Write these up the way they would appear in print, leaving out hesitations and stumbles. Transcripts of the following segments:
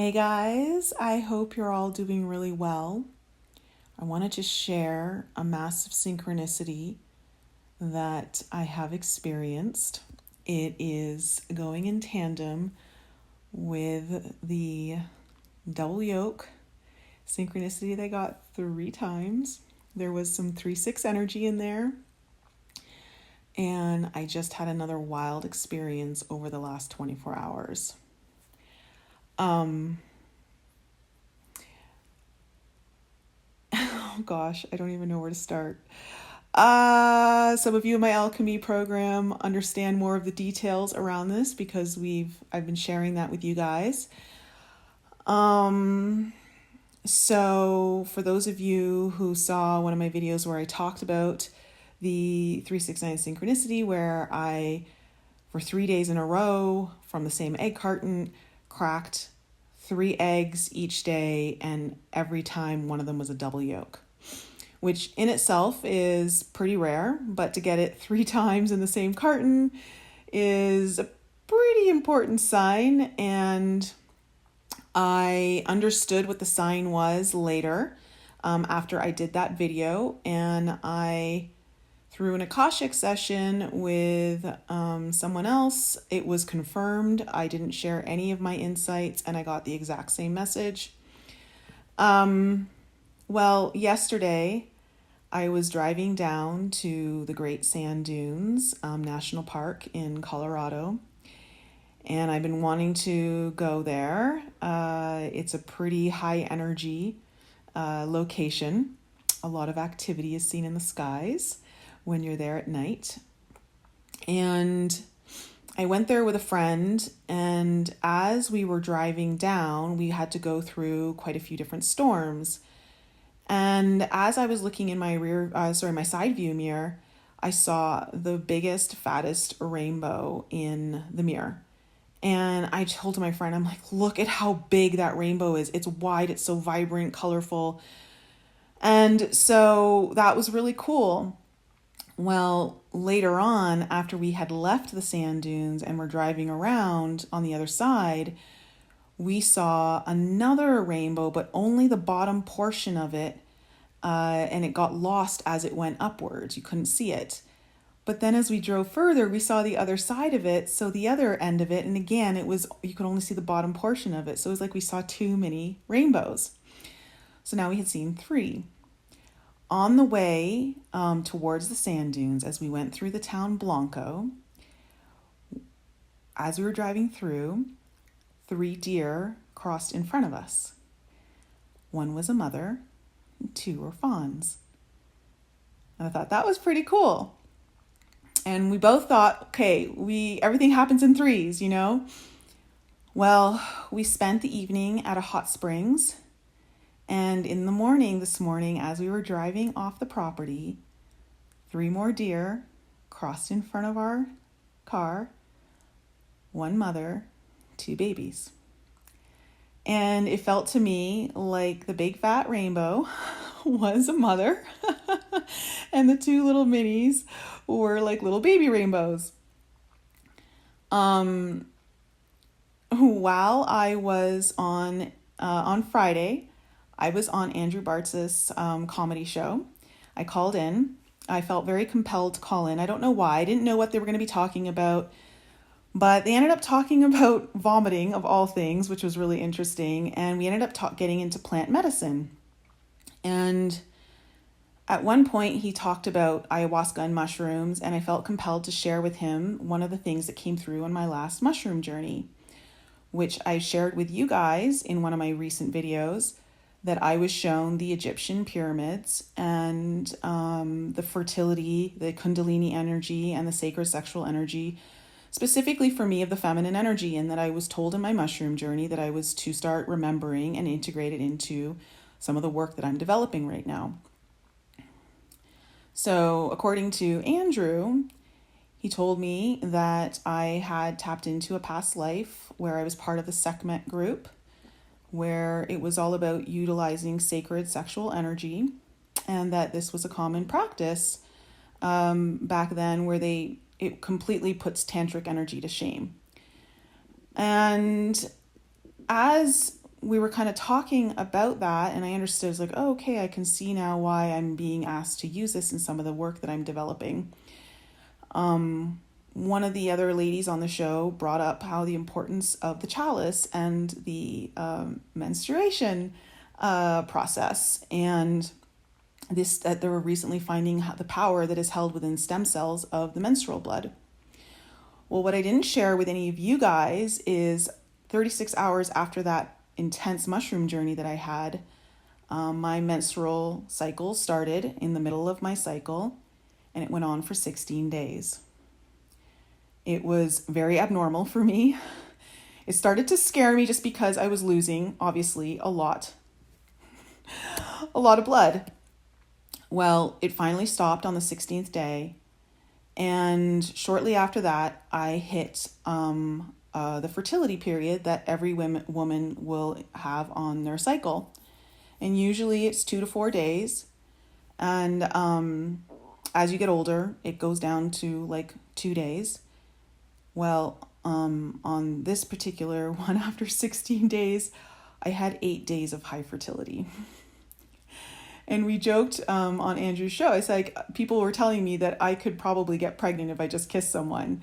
Hey guys, I hope you're all doing really well. I wanted to share a massive synchronicity that I have experienced. It is going in tandem with the double yoke synchronicity that I got 3 times. There was some 3-6 energy in there, and I just had another wild experience over the last 24 hours. Oh gosh, I don't even know where to start. Some of you in my alchemy program understand more of the details around this because I've been sharing that with you guys. So for those of you who saw one of my videos where I talked about the 369 synchronicity, where I, for 3 days in a row from the same egg carton, cracked 3 eggs each day, and every time one of them was a double yolk, which in itself is pretty rare, but to get it 3 times in the same carton is a pretty important sign. And I understood what the sign was later, after I did that video, and I, through an Akashic session with someone else, it was confirmed. I didn't share any of my insights, and I got the exact same message. Well, yesterday I was driving down to the Great Sand Dunes National Park in Colorado, and I've been wanting to go there. It's a pretty high energy location. A lot of activity is seen in the skies when you're there at night. And I went there with a friend, and as we were driving down, we had to go through quite a few different storms. And as I was looking in my my side view mirror, I saw the biggest, fattest rainbow in the mirror. And I told my friend, I'm like, look at how big that rainbow is. It's wide, it's so vibrant, colorful. And so that was really cool. Well, later on, after we had left the sand dunes and were driving around on the other side, we saw another rainbow, but only the bottom portion of it, and it got lost as it went upwards. You couldn't see it. But then as we drove further, we saw the other side of it, so the other end of it, and again, you could only see the bottom portion of it. So it was like we saw too many rainbows. So now we had seen 3. On the way towards the sand dunes, as we went through the town Blanco, as we were driving through, 3 deer crossed in front of us. 1 was a mother, 2 were fawns. And I thought that was pretty cool. And we both thought, okay, everything happens in 3s, you know? Well, we spent the evening at a hot springs. And in the morning, this morning, as we were driving off the property, 3 more deer crossed in front of our car. 1 mother, 2 babies. And it felt to me like the big fat rainbow was a mother and the 2 little minis were like little baby rainbows. While I was on Friday, I was on Andrew Bartz's comedy show. I called in. I felt very compelled to call in. I don't know why. I didn't know what they were going to be talking about. But they ended up talking about vomiting, of all things, which was really interesting. And we ended up getting into plant medicine. And at one point, he talked about ayahuasca and mushrooms, and I felt compelled to share with him one of the things that came through on my last mushroom journey, which I shared with you guys in one of my recent videos, that I was shown the Egyptian pyramids and the fertility, the Kundalini energy, and the sacred sexual energy, specifically for me, of the feminine energy, and that I was told in my mushroom journey that I was to start remembering and integrate it into some of the work that I'm developing right now. So according to Andrew, he told me that I had tapped into a past life where I was part of the Sekhmet group, where it was all about utilizing sacred sexual energy, and that this was a common practice back then, where it completely puts tantric energy to shame. And as we were kind of talking about that, and I understood, it's like, oh, okay, I can see now why I'm being asked to use this in some of the work that I'm developing. One of the other ladies on the show brought up how the importance of the chalice and the menstruation process, and this, that they were recently finding the power that is held within stem cells of the menstrual blood. Well, what I didn't share with any of you guys is 36 hours after that intense mushroom journey that I had, my menstrual cycle started in the middle of my cycle, and it went on for 16 days. It was very abnormal for me. It started to scare me just because I was losing, obviously, a lot of blood. Well, it finally stopped on the 16th day. And shortly after that, I hit the fertility period that every woman will have on their cycle. And usually it's 2 to 4 days. And as you get older, it goes down to like 2 days. Well, on this particular one, after 16 days, I had 8 days of high fertility. And we joked on Andrew's show. It's like people were telling me that I could probably get pregnant if I just kissed someone.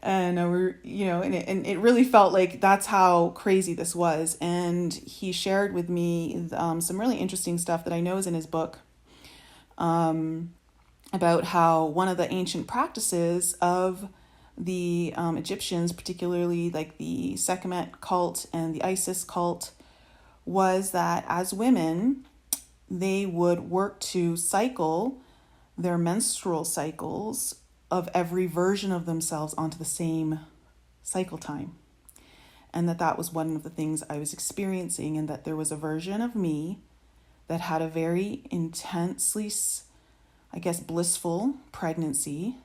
And it really felt like that's how crazy this was. And he shared with me some really interesting stuff that I know is in his book, about how one of the ancient practices of the Egyptians, particularly like the Sekhmet cult and the Isis cult, was that as women, they would work to cycle their menstrual cycles of every version of themselves onto the same cycle time. And that was one of the things I was experiencing, and that there was a version of me that had a very intensely, I guess, blissful pregnancy.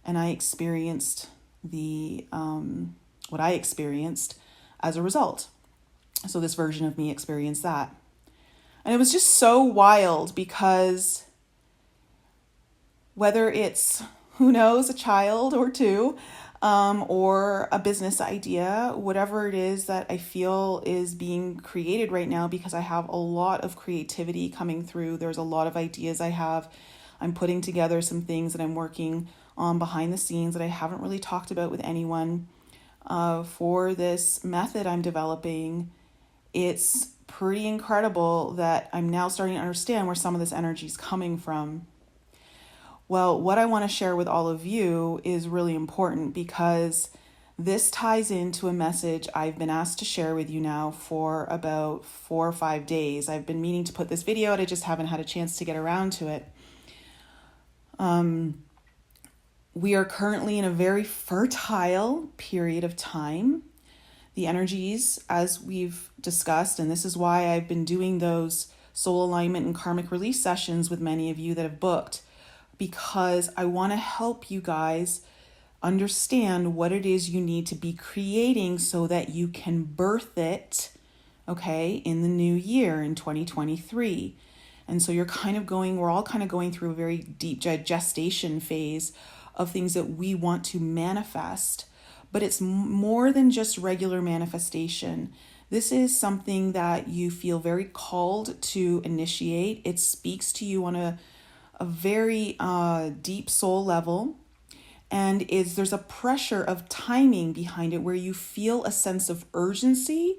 And I experienced what I experienced as a result. So this version of me experienced that. And it was just so wild because whether it's, who knows, a child or two, or a business idea, whatever it is that I feel is being created right now, because I have a lot of creativity coming through. There's a lot of ideas I have. I'm putting together some things that I'm working on behind the scenes that I haven't really talked about with anyone for this method I'm developing. It's pretty incredible that I'm now starting to understand where some of this energy is coming from. Well, what I want to share with all of you is really important, because this ties into a message I've been asked to share with you now for about 4 or 5 days. I've been meaning to put this video out. I just haven't had a chance to get around to it. We are currently in a very fertile period of time. The energies, as we've discussed, and this is why I've been doing those soul alignment and karmic release sessions with many of you that have booked, because I want to help you guys understand what it is you need to be creating so that you can birth it, okay, in the new year, in 2023. And so we're all kind of going through a very deep gestation phase of things that we want to manifest. But it's more than just regular manifestation. This is something that you feel very called to initiate. It speaks to you on a very deep soul level. And there's a pressure of timing behind it where you feel a sense of urgency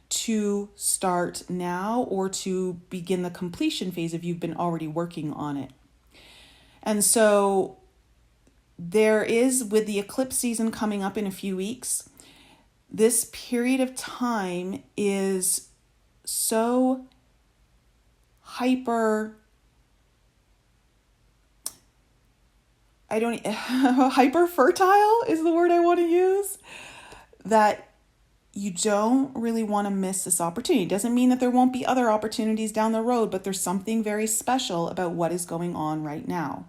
to start now or to begin the completion phase if you've been already working on it. And so there is, with the eclipse season coming up in a few weeks, this period of time is so hyper fertile is the word I want to use, that you don't really want to miss this opportunity. It doesn't mean that there won't be other opportunities down the road, but there's something very special about what is going on right now.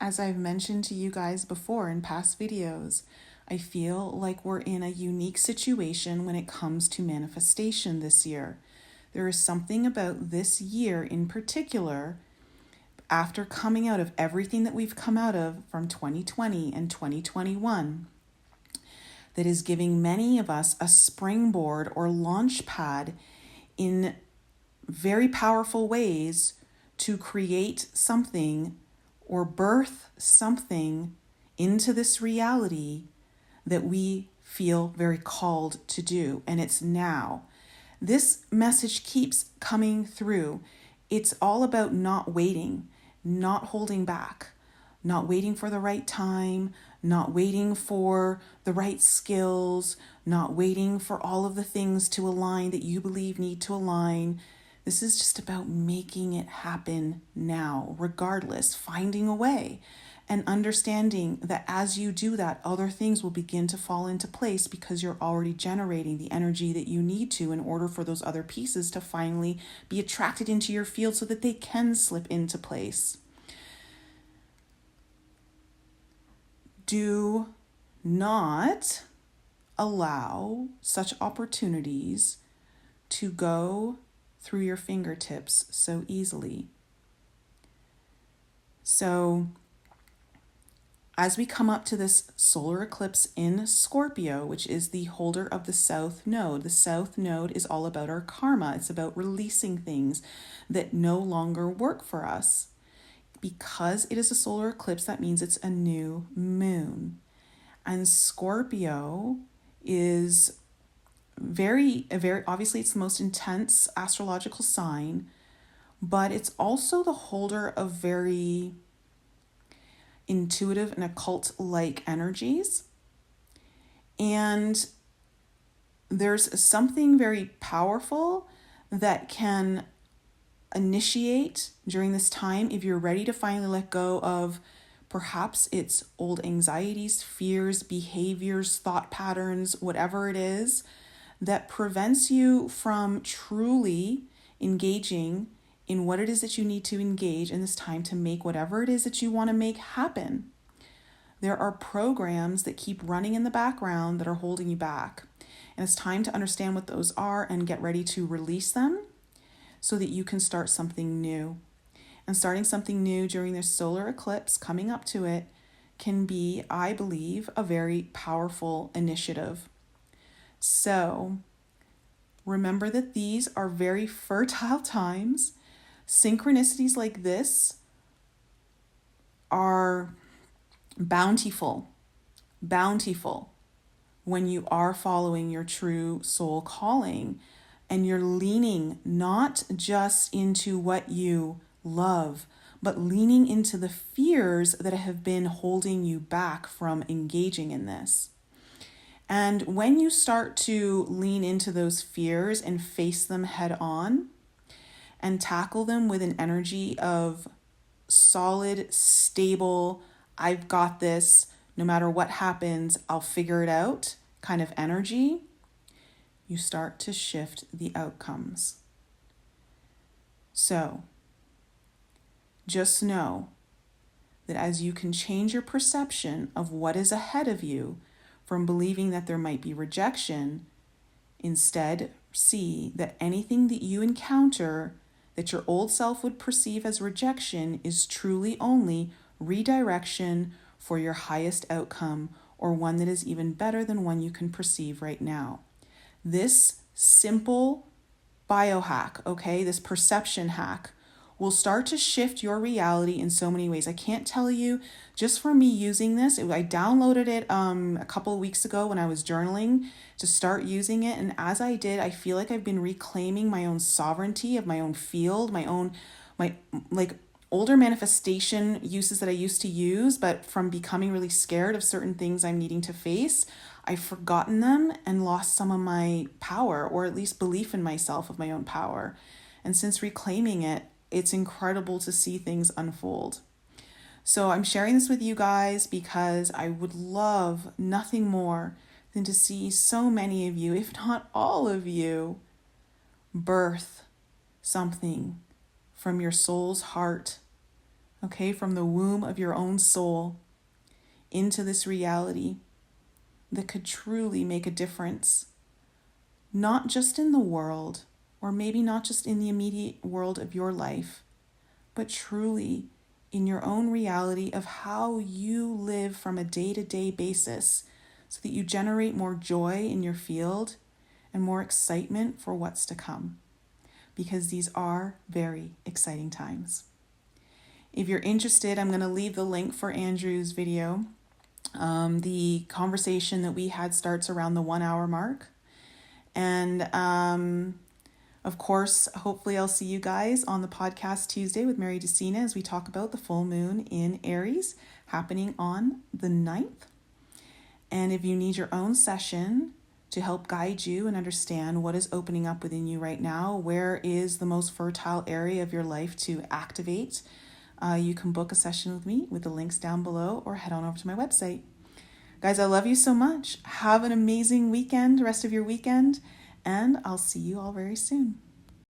As I've mentioned to you guys before in past videos, I feel like we're in a unique situation when it comes to manifestation this year. There is something about this year in particular, after coming out of everything that we've come out of from 2020 and 2021, that is giving many of us a springboard or launch pad in very powerful ways to create something or birth something into this reality that we feel very called to do. And it's now. This message keeps coming through. It's all about not waiting, not holding back, not waiting for the right time, not waiting for the right skills, not waiting for all of the things to align that you believe need to align. This is just about making it happen now, regardless, finding a way and understanding that as you do that, other things will begin to fall into place because you're already generating the energy that you need to in order for those other pieces to finally be attracted into your field so that they can slip into place. Do not allow such opportunities to go through your fingertips so easily. So, as we come up to this solar eclipse in Scorpio, which is the holder of the South Node is all about our karma. It's about releasing things that no longer work for us. Because it is a solar eclipse, that means it's a new moon. And Scorpio is very obviously it's the most intense astrological sign, but it's also the holder of very intuitive and occult-like energies. And there's something very powerful that can initiate during this time if you're ready to finally let go of perhaps it's old anxieties, fears, behaviors, thought patterns, whatever it is that prevents you from truly engaging in what it is that you need to engage in this time to make whatever it is that you want to make happen. There are programs that keep running in the background that are holding you back. And it's time to understand what those are and get ready to release them so that you can start something new. And starting something new during this solar eclipse coming up to it can be, I believe, a very powerful initiative. So remember that these are very fertile times. Synchronicities like this are bountiful when you are following your true soul calling and you're leaning not just into what you love, but leaning into the fears that have been holding you back from engaging in this. And when you start to lean into those fears and face them head on and tackle them with an energy of solid, stable, I've got this, no matter what happens, I'll figure it out kind of energy, you start to shift the outcomes. So, just know that as you can change your perception of what is ahead of you from believing that there might be rejection, instead see that anything that you encounter that your old self would perceive as rejection is truly only redirection for your highest outcome, or one that is even better than one you can perceive right now. This simple biohack, okay, this perception hack, will start to shift your reality in so many ways. I can't tell you, just for me using this, I downloaded it a couple of weeks ago when I was journaling to start using it. And as I did, I feel like I've been reclaiming my own sovereignty of my own field, my like older manifestation uses that I used to use, but from becoming really scared of certain things I'm needing to face, I've forgotten them and lost some of my power, or at least belief in myself of my own power. And since reclaiming it, it's incredible to see things unfold. So I'm sharing this with you guys because I would love nothing more than to see so many of you, if not all of you, birth something from your soul's heart, okay, from the womb of your own soul into this reality that could truly make a difference, not just in the world, or maybe not just in the immediate world of your life, but truly in your own reality of how you live from a day-to-day basis so that you generate more joy in your field and more excitement for what's to come, because these are very exciting times. If you're interested, I'm going to leave the link for Andrew's video. The conversation that we had starts around the 1 hour mark. And of course, hopefully I'll see you guys on the podcast Tuesday with Mary Decina as we talk about the full moon in Aries happening on the 9th. And if you need your own session to help guide you and understand what is opening up within you right now, where is the most fertile area of your life to activate, you can book a session with me with the links down below, or head on over to my website. Guys, I love you so much. Have an amazing weekend, rest of your weekend, and I'll see you all very soon.